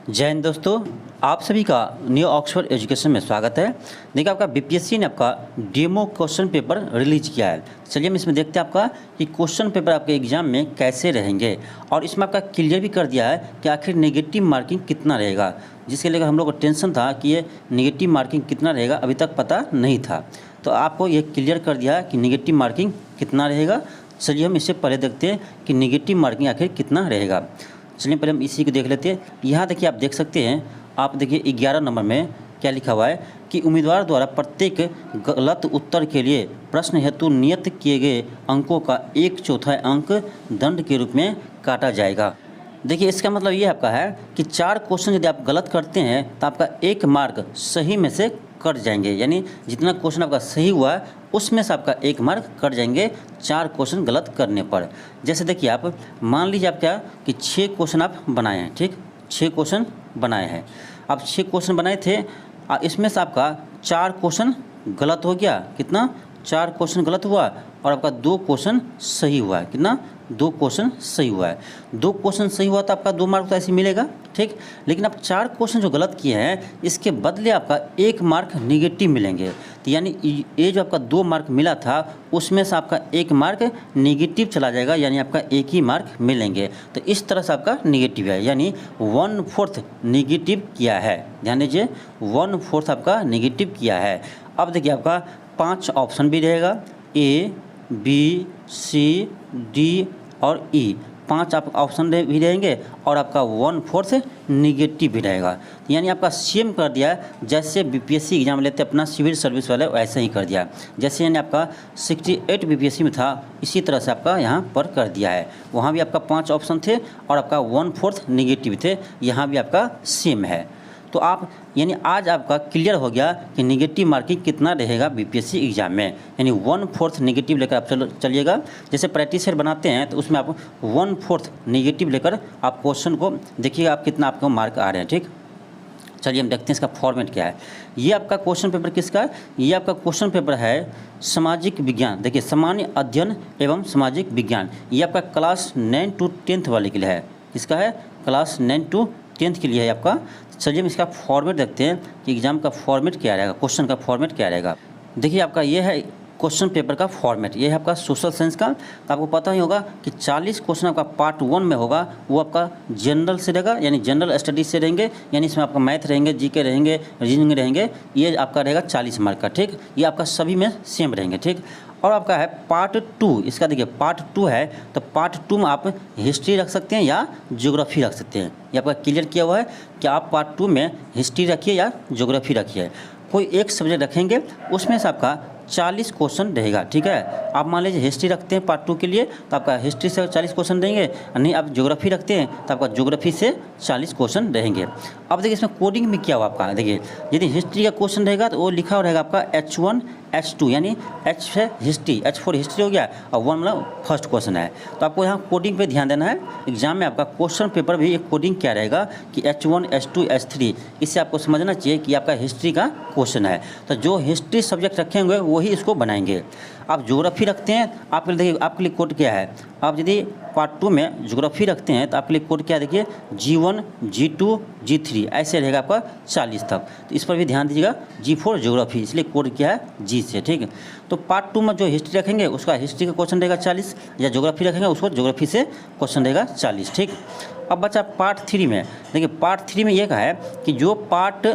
जय हिंद दोस्तों, आप सभी का न्यू ऑक्सफोर्ड एजुकेशन में स्वागत है। देखिए आपका बीपीएससी ने आपका डेमो क्वेश्चन पेपर रिलीज किया है। चलिए हम इसमें देखते हैं आपका कि क्वेश्चन पेपर आपके एग्जाम में कैसे रहेंगे और इसमें आपका क्लियर भी कर दिया है कि आखिर नेगेटिव मार्किंग कितना रहेगा, जिसके लिए हम लोग को टेंशन था कि ये नेगेटिव मार्किंग कितना रहेगा, अभी तक पता नहीं था। तो आपको ये क्लियर कर दिया है कि नेगेटिव मार्किंग कितना रहेगा। चलिए हम इससे पहले देखते हैं कि नेगेटिव मार्किंग आखिर कितना रहेगा। चलिए पहले हम इसी को देख लेते हैं। यहाँ देखिए आप देख सकते हैं, आप देखिए 11 नंबर में क्या लिखा हुआ है कि उम्मीदवार द्वारा प्रत्येक गलत उत्तर के लिए प्रश्न हेतु नियत किए गए अंकों का 1/4 अंक दंड के रूप में काटा जाएगा। देखिए इसका मतलब ये आपका है कि 4 क्वेश्चन यदि आप गलत करते हैं तो आपका 1 मार्क सही में से कट जाएंगे, यानी जितना क्वेश्चन आपका सही हुआ है उसमें से आपका 1 मार्क कट जाएंगे 4 क्वेश्चन गलत करने पर। जैसे देखिए आप मान लीजिए आप क्या कि 6 क्वेश्चन आप बनाए हैं, ठीक, 6 क्वेश्चन बनाए हैं। आप 6 क्वेश्चन बनाए थे, इसमें से आपका 4 क्वेश्चन गलत हो गया। कितना? 4 क्वेश्चन गलत हुआ और आपका 2 क्वेश्चन सही हुआ है। कितना? 2 क्वेश्चन सही हुआ है। 2 क्वेश्चन सही हुआ तो आपका 2 मार्क तो ऐसे मिलेगा, ठीक। लेकिन आप 4 क्वेश्चन जो गलत किए हैं इसके बदले आपका 1 मार्क निगेटिव मिलेंगे। तो यानी ये जो आपका 2 मार्क मिला था उसमें से आपका 1 मार्क निगेटिव चला जाएगा, यानी आपका 1 ही मार्क मिलेंगे। तो इस तरह से आपका निगेटिव है, यानी 1/4 निगेटिव किया है। ध्यान दीजिए 1/4 आपका निगेटिव किया है। अब देखिए आपका 5 ऑप्शन भी रहेगा, ए बी सी डी और ई, 5 आप ऑप्शन भी रहेंगे और आपका 1/4 निगेटिव भी रहेगा। यानी आपका सेम कर दिया जैसे बीपीएससी एग्जाम लेते अपना सिविल सर्विस वाले, वैसे ही कर दिया। जैसे यानी आपका 68 बीपीएससी में था इसी तरह से आपका यहाँ पर कर दिया है। वहाँ भी आपका 5 ऑप्शन थे और आपका 1/4 निगेटिव थे, यहाँ भी आपका सेम है। तो आप यानी आज आपका क्लियर हो गया कि निगेटिव मार्किंग कितना रहेगा बीपीएससी एग्जाम में, यानी 1/4 निगेटिव लेकर आप चलिएगा। जैसे प्रैक्टिस सेट बनाते हैं तो उसमें आप 1/4 निगेटिव लेकर आप क्वेश्चन को देखिएगा आप कितना आपको मार्क आ रहे हैं, ठीक। चलिए हम देखते हैं इसका फॉर्मेट क्या है। ये आपका क्वेश्चन पेपर किसका है? ये आपका क्वेश्चन पेपर है सामाजिक विज्ञान। देखिए सामान्य अध्ययन एवं सामाजिक विज्ञान, ये आपका क्लास 9 to 10th वाले के लिए है। किसका है? क्लास 9 to 10th के लिए है आपका। चलिए हम इसका फॉर्मेट देखते हैं कि एग्जाम का फॉर्मेट क्या रहेगा, क्वेश्चन का फॉर्मेट क्या रहेगा। देखिए आपका ये है क्वेश्चन पेपर का फॉर्मेट, ये है आपका सोशल साइंस का। तो आपको पता ही होगा कि 40 क्वेश्चन आपका पार्ट 1 में होगा, वो आपका जनरल से रहेगा, यानी जनरल स्टडीज से रहेंगे, यानी इसमें आपका मैथ रहेंगे, जीके रहेंगे, रीजनिंग रहेंगे। ये आपका रहेगा 40 मार्क का, ठीक। ये आपका सभी में सेम रहेंगे, ठीक। और आपका है पार्ट 2, इसका देखिए पार्ट 2 है, तो पार्ट 2 में आप हिस्ट्री रख सकते हैं या ज्योग्राफी रख सकते हैं। ये आपका क्लियर किया हुआ है कि आप पार्ट 2 में हिस्ट्री रखिए या ज्योग्राफी रखिए। कोई एक सब्जेक्ट रखेंगे उसमें से आपका 40 क्वेश्चन रहेगा, ठीक है। आप मान लीजिए हिस्ट्री रखते हैं पार्ट 2 के लिए तो आपका हिस्ट्री से 40 क्वेश्चन रहेंगे, नहीं आप ज्योग्राफी रखते हैं तो आपका ज्योग्राफी से 40 क्वेश्चन रहेंगे। अब देखिए इसमें कोडिंग भी क्या हुआ आपका, देखिए यदि हिस्ट्री का क्वेश्चन रहेगा तो वो लिखा रहेगा आपका H1 H2, यानी H से हिस्ट्री, H for हिस्ट्री हो गया और 1 मतलब फर्स्ट क्वेश्चन है। तो आपको यहाँ कोडिंग पे ध्यान देना है। एग्जाम में आपका क्वेश्चन पेपर भी एक कोडिंग क्या रहेगा कि H1 H2 H3, इससे आपको समझना चाहिए कि आपका हिस्ट्री का क्वेश्चन है। तो जो हिस्ट्री सब्जेक्ट रखे होंगे वही इसको बनाएंगे। आप ज्योग्राफी रखते हैं, आपके लिए देखिए आपके लिए कोड क्या है। आप यदि पार्ट 2 में ज्योग्राफी रखते हैं तो आपके लिए कोड क्या है, देखिए G1 G2 G3 ऐसे रहेगा आपका 40 तक। तो इस पर भी ध्यान दीजिएगा, G for ज्योग्राफी, इसलिए कोड क्या है G से, ठीक है। तो पार्ट 2 में जो हिस्ट्री रखेंगे उसका हिस्ट्री का क्वेश्चन रहेगा 40, या ज्योग्राफी रखेंगे उसको ज्योग्राफी से क्वेश्चन रहेगा 40, ठीक। अब बच्चा पार्ट 3 में, देखिए पार्ट 3 में ये कहा है कि जो पार्ट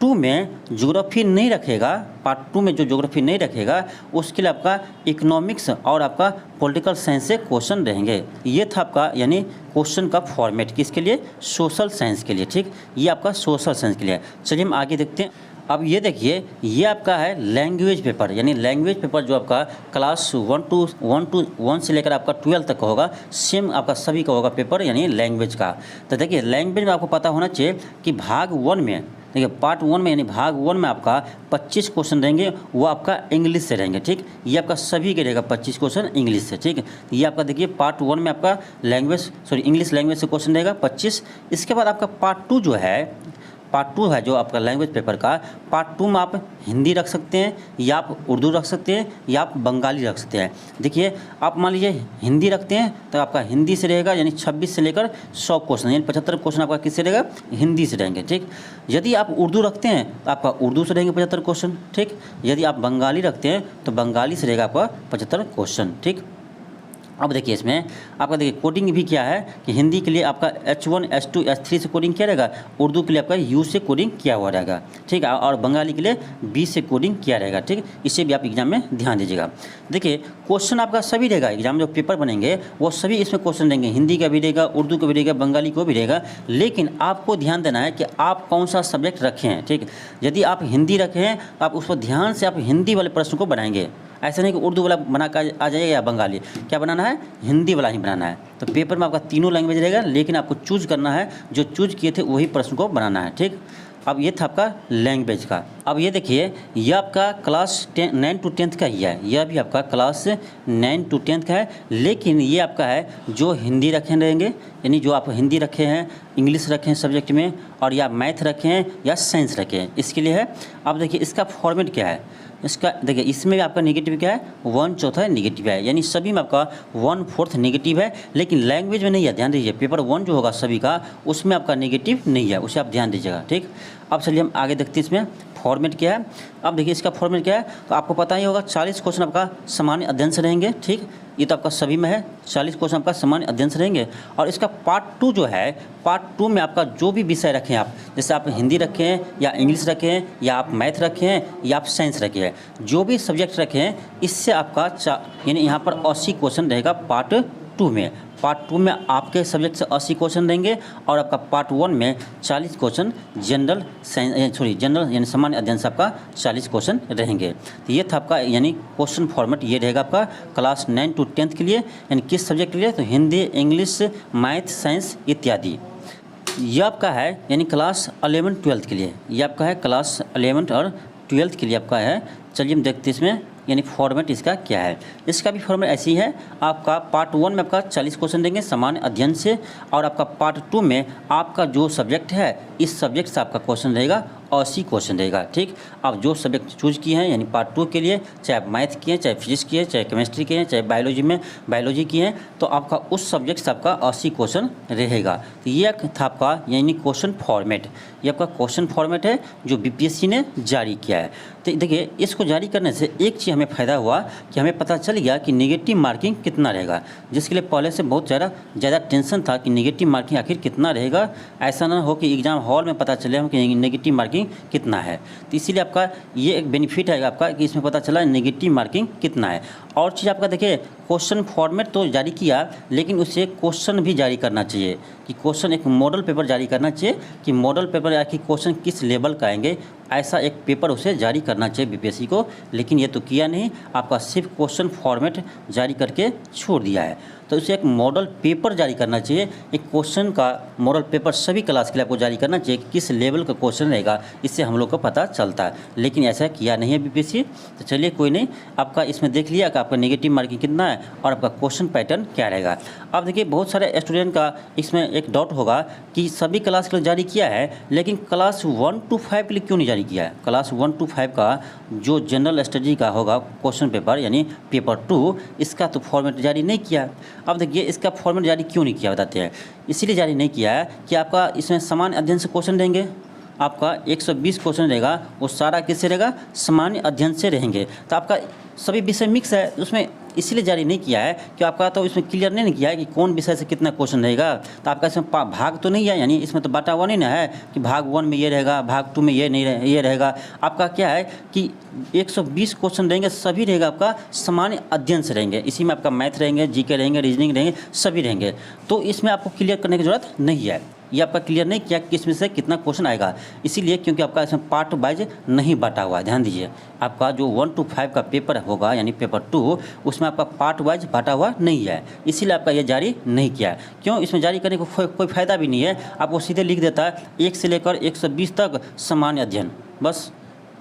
2 में ज्योग्राफी नहीं रखेगा, पार्ट 2 में जो ज्योग्राफी नहीं रखेगा उसके लिए आपका इकोनॉमिक्स और आपका पॉलिटिकल साइंस से क्वेश्चन रहेंगे। ये था आपका यानी क्वेश्चन का फॉर्मेट, किसके लिए? सोशल साइंस के लिए, ठीक। ये आपका सोशल साइंस के लिए। चलिए हम आगे देखते हैं। अब ये देखिए ये आपका है लैंग्वेज पेपर, यानी लैंग्वेज पेपर जो आपका क्लास 1 से लेकर आपका 12 तक का होगा, सेम आपका सभी का होगा पेपर, यानी लैंग्वेज का। तो देखिए लैंग्वेज में आपको पता होना चाहिए कि भाग 1 में, देखिए पार्ट 1 में यानी भाग 1 में आपका 25 क्वेश्चन रहेंगे, वो आपका इंग्लिश से रहेंगे, ठीक। ये आपका सभी के रहेगा 25 क्वेश्चन इंग्लिश से, ठीक। ये आपका देखिए पार्ट 1 में आपका इंग्लिश लैंग्वेज से क्वेश्चन रहेगा 25। इसके बाद आपका पार्ट 2 जो है पार्ट 2 है जो आपका लैंग्वेज पेपर का, पार्ट 2 में आप हिंदी रख सकते हैं या आप उर्दू रख सकते हैं या आप बंगाली रख सकते हैं। देखिए आप मान लीजिए हिंदी रखते हैं तो आपका हिंदी से रहेगा यानी 26 से लेकर 100 क्वेश्चन यानी 75 क्वेश्चन आपका किससे रहेगा, हिंदी से रहेंगे। ठीक, यदि आप उर्दू रखते हैं तो आपका उर्दू से रहेंगे 75 क्वेश्चन। ठीक, यदि आप बंगाली रखते हैं तो बंगाली से रहेगा आपका 75 क्वेश्चन। ठीक, अब देखिए इसमें आपका देखिए कोडिंग भी क्या है कि हिंदी के लिए आपका H1 H2 H3 से कोडिंग किया रहेगा, उर्दू के लिए आपका U से कोडिंग किया हुआ रहेगा। ठीक है, और बंगाली के लिए B से कोडिंग किया रहेगा। ठीक, इसे भी आप एग्जाम में ध्यान दीजिएगा। देखिए क्वेश्चन आपका सभी रहेगा, एग्जाम जो पेपर बनेंगे वो सभी इसमें क्वेश्चन रहेंगे, हिंदी का भी रहेगा, उर्दू का भी रहेगा, बंगाली को भी रहेगा। लेकिन आपको ध्यान देना है कि आप कौन सा सब्जेक्ट रखे हैं। ठीक, यदि आप हिंदी रखे हैं तो आप उस पर ध्यान से आप हिंदी वाले प्रश्न को बनाएंगे, ऐसा नहीं कि उर्दू वाला बना कर आ जाएगा या बंगाली, क्या बनाना है, हिंदी वाला ही बनाना है। तो पेपर में आपका तीनों लैंग्वेज रहेगा, लेकिन आपको चूज करना है, जो चूज किए थे वही प्रश्न को बनाना है। ठीक, अब ये था आपका लैंग्वेज का। अब ये देखिए ये आपका क्लास 9 to 10 का ही है, यह भी आपका क्लास 9 to 10 का है, लेकिन ये आपका है जो हिंदी रखे रहेंगे, यानी जो आप हिंदी रखे हैं, इंग्लिश रखे हैं सब्जेक्ट में, और या मैथ रखे हैं या साइंस रखे हैं, इसके लिए है। अब देखिए इसका फॉर्मेट क्या है, इसका देखिए इसमें भी आपका नेगेटिव क्या है, 1/4 नेगेटिव है, यानी सभी में आपका 1/4 नेगेटिव है, लेकिन लैंग्वेज में नहीं है। ध्यान दीजिए पेपर 1 जो होगा सभी का उसमें आपका नेगेटिव नहीं है, उसे आप ध्यान दीजिएगा। ठीक, अब चलिए हम आगे देखते हैं इसमें फॉर्मेट क्या है। अब देखिए इसका फॉर्मेट क्या है, तो आपको पता ही होगा 40 क्वेश्चन आपका सामान्य अध्ययन से रहेंगे। ठीक, ये तो आपका सभी में है, 40 क्वेश्चन आपका सामान्य अध्ययन से रहेंगे। और इसका पार्ट 2 जो है, पार्ट 2 में आपका जो भी विषय रखें आप, जैसे आप हिंदी रखे हैं या इंग्लिश रखे हैं या आप मैथ रखे हैं या आप साइंस रखे हैं, जो भी सब्जेक्ट रखे हैं, इससे आपका यानी यहाँ पर 80 क्वेश्चन रहेगा पार्ट 2 में। पार्ट 2 में आपके सब्जेक्ट से 80 क्वेश्चन रहेंगे और आपका पार्ट 1 में 40 क्वेश्चन जनरल यानी सामान्य अध्ययन से आपका 40 क्वेश्चन रहेंगे। तो ये था आपका यानी क्वेश्चन फॉर्मेट, ये रहेगा आपका क्लास 9 to 10 के लिए, यानी किस सब्जेक्ट के लिए, तो हिंदी, इंग्लिश, मैथ, साइंस इत्यादि। ये आपका है यानी क्लास 11 12 के लिए, ये आपका है क्लास 11 और 12 के लिए आपका है। चलिए हम देखते हैं इसमें यानी फॉर्मेट इसका क्या है। इसका भी फॉर्मेट ऐसी है, आपका पार्ट 1 में आपका 40 क्वेश्चन देंगे सामान्य अध्ययन से, और आपका पार्ट 2 में आपका जो सब्जेक्ट है इस सब्जेक्ट से आपका क्वेश्चन रहेगा 80 क्वेश्चन रहेगा। ठीक, आप जो सब्जेक्ट चूज किए हैं यानी पार्ट 2 के लिए, चाहे आप मैथ किए हैं, चाहे फिजिक्स किए हैं, चाहे केमिस्ट्री किए हैं, चाहे बायोलॉजी किए हैं, तो आपका उस सब्जेक्ट से आपका 80 क्वेश्चन रहेगा। तो ये था आपका यानी क्वेश्चन फॉर्मेट, ये आपका क्वेश्चन फॉर्मेट है जो बीपीएससी ने जारी किया है। तो देखिए इसको जारी करने से एक चीज़ हमें फ़ायदा हुआ कि हमें पता चल गया कि नेगेटिव मार्किंग कितना रहेगा, जिसके लिए पहले से बहुत ज़्यादा टेंशन था कि नेगेटिव मार्किंग आखिर कितना रहेगा। ऐसा ना हो कि एग्ज़ाम हॉल में पता चले हम कि नेगेटिव मार्किंग कितना है। तो इसीलिए आपका ये एक बेनिफिट है आपका कि इसमें पता चला नेगेटिव मार्किंग कितना है। और चीज़ आपका देखिए क्वेश्चन फॉर्मेट तो जारी किया, लेकिन उसे क्वेश्चन भी जारी करना चाहिए कि क्वेश्चन एक मॉडल पेपर जारी करना चाहिए कि मॉडल पेपर या कि क्वेश्चन किस लेवल का आएंगे, ऐसा एक पेपर उसे जारी करना चाहिए बीपीएससी को। लेकिन ये तो किया नहीं, आपका सिर्फ क्वेश्चन फॉर्मेट जारी करके छोड़ दिया है। तो उसे एक मॉडल पेपर जारी करना चाहिए, एक क्वेश्चन का मॉडल पेपर सभी क्लास के लिए आपको जारी करना चाहिए कि किस लेवल का क्वेश्चन रहेगा, इससे हम लोग को पता चलता है। लेकिन ऐसा किया नहीं है बीपीएससी। तो चलिए कोई नहीं, आपका इसमें देख लिया कि आपका नेगेटिव मार्किंग कितना है और आपका क्वेश्चन पैटर्न क्या रहेगा। अब देखिए बहुत सारे स्टूडेंट का इसमें एक डाउट होगा कि सभी क्लास के लिए जारी किया है, लेकिन क्लास 1 to 5 के लिए क्यों नहीं जारी किया है। क्लास 1 to 5 का जो जनरल स्टडी का होगा क्वेश्चन पेपर यानी पेपर 2, इसका तो फॉर्मेट जारी नहीं किया। अब देखिए इसका फॉर्मेट जारी क्यों नहीं किया बताते हैं। इसीलिए जारी नहीं किया है कि आपका इसमें सामान्य अध्ययन से क्वेश्चन देंगे, आपका 120 क्वेश्चन रहेगा, वो सारा किससे रहेगा, सामान्य अध्ययन से रहेंगे। तो आपका सभी विषय मिक्स है उसमें, इसीलिए जारी नहीं किया है कि आपका तो इसमें क्लियर नहीं किया है कि कौन विषय से कितना क्वेश्चन रहेगा। तो आपका इसमें भाग तो नहीं है, यानी इसमें तो बांटा हुआ नहीं ना है कि भाग 1 में ये रहेगा, भाग 2 में ये नहीं ये रहेगा। आपका क्या है कि 120 क्वेश्चन रहेंगे, सभी रहेगा आपका सामान्य अध्ययन से रहेंगे। इसी में आपका मैथ रहेंगे, जीके रहेंगे, रीजनिंग रहेंगे, सभी रहेंगे। तो इसमें आपको क्लियर करने की ज़रूरत नहीं है, ये आपका क्लियर नहीं किया कि इसमें से कितना क्वेश्चन आएगा, इसीलिए क्योंकि आपका इसमें पार्ट वाइज नहीं बांटा हुआ है। ध्यान दीजिए आपका जो 1 to 5 का पेपर होगा यानी पेपर 2, उसमें आपका पार्ट वाइज बांटा हुआ नहीं है, इसीलिए आपका ये जारी नहीं किया है। क्यों, इसमें जारी करने को कोई फ़ायदा भी नहीं है। आपको सीधे लिख देता है 1 से लेकर 120 तक सामान्य अध्ययन, बस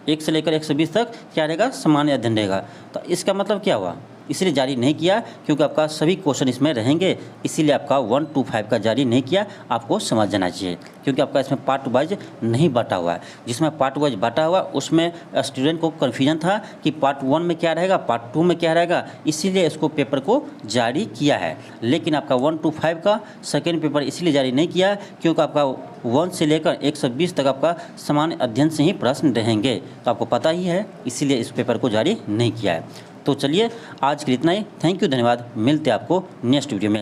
1 से लेकर 120 तक क्या रहेगा, सामान्य अध्ययन रहेगा। तो इसका मतलब क्या हुआ, इसलिए जारी नहीं किया क्योंकि आपका सभी क्वेश्चन इसमें रहेंगे, इसीलिए आपका 1 to 5 का जारी नहीं किया। आपको समझ जाना चाहिए क्योंकि आपका इसमें पार्ट वाइज नहीं बांटा हुआ है। जिसमें पार्ट वाइज बांटा हुआ उसमें स्टूडेंट को कन्फ्यूजन था कि पार्ट 1 में क्या रहेगा, पार्ट 2 में क्या रहेगा, इसीलिए इसको पेपर को जारी किया है। लेकिन आपका 1 to 5 का सेकेंड पेपर इसलिए जारी नहीं किया क्योंकि आपका 1 से लेकर 120 तक आपका सामान्य अध्ययन से ही प्रश्न रहेंगे, तो आपको पता ही है, इसीलिए इस पेपर को जारी नहीं किया है। तो चलिए आज के लिए इतना ही। थैंक यू, धन्यवाद। मिलते हैं आपको नेक्स्ट वीडियो में।